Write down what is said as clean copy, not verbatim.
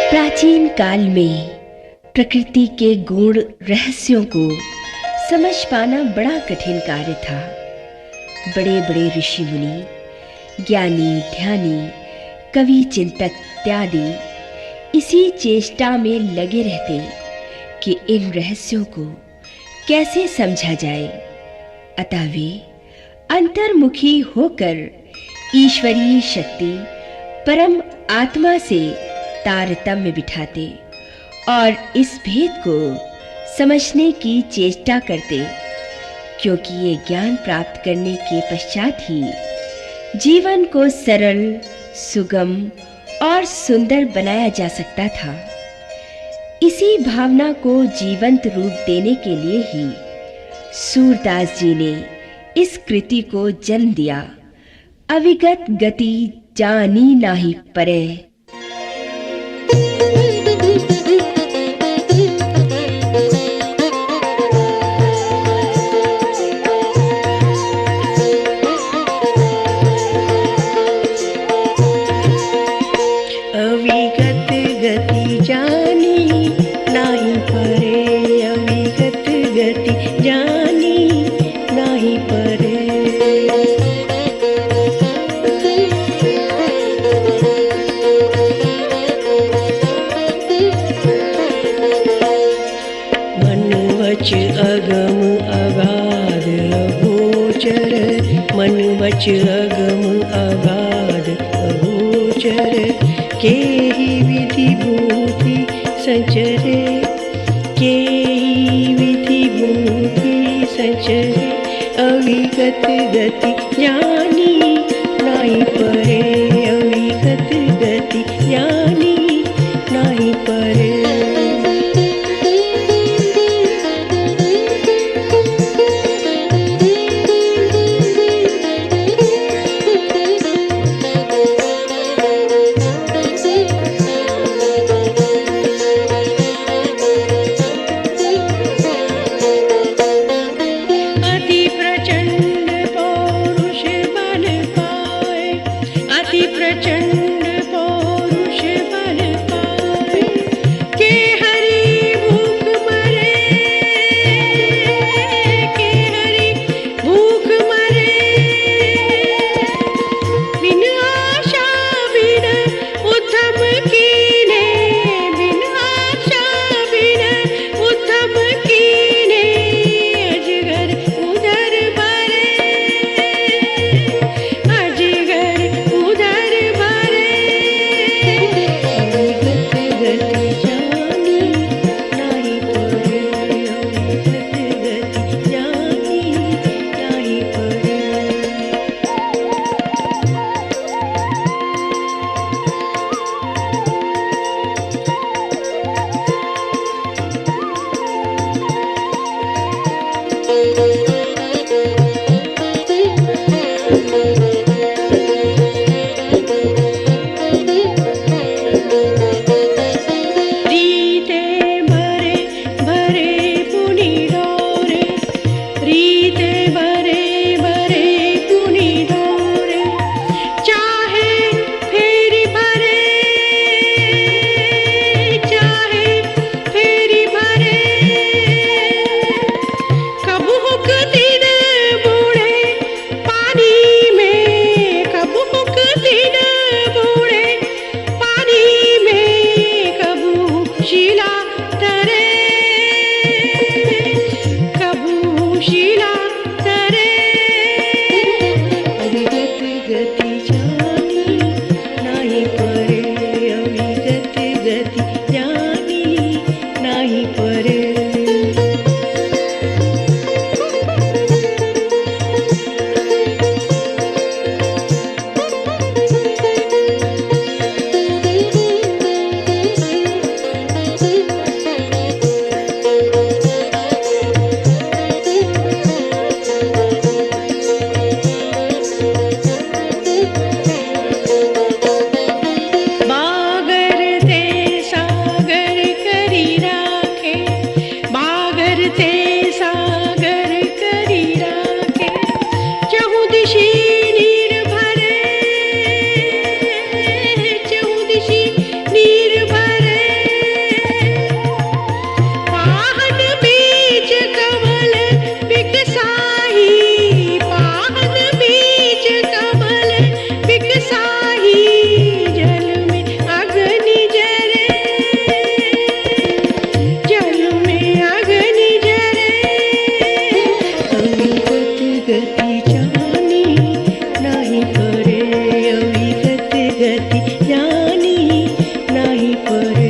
प्राचीन काल में प्रकृति के गूढ़ रहस्यों को समझ पाना बड़ा कठिन कार्य था। बड़े बड़े ऋषि मुनि, ज्ञानी ध्यानी, कवि चिंतक इत्यादि इसी चेष्टा में लगे रहते कि इन रहस्यों को कैसे समझा जाए। अतः वे अंतर्मुखी होकर ईश्वरीय शक्ति परम आत्मा से तारतम्य बिठाते और इस भेद को समझने की चेष्टा करते, क्योंकि ये ज्ञान प्राप्त करने के पश्चात ही जीवन को सरल, सुगम और सुंदर बनाया जा सकता था। इसी भावना को जीवंत रूप देने के लिए ही सूरदास जी ने इस कृति को जन्म दिया। अविगत गति जानी नाही परे। अविगत गति जानी नाही परे, अविगत गति जानी नाही परे। मन वच अगम अगाध अगोचर, मन वच अगम अगाध अगोचर। केहि विधि भूति संचरे, केहि विधि भूति संचरे। अविगत गति जानी नाही परे, अविगत गति जानी नाही परे। अति प्रचंड पौरुष बल परे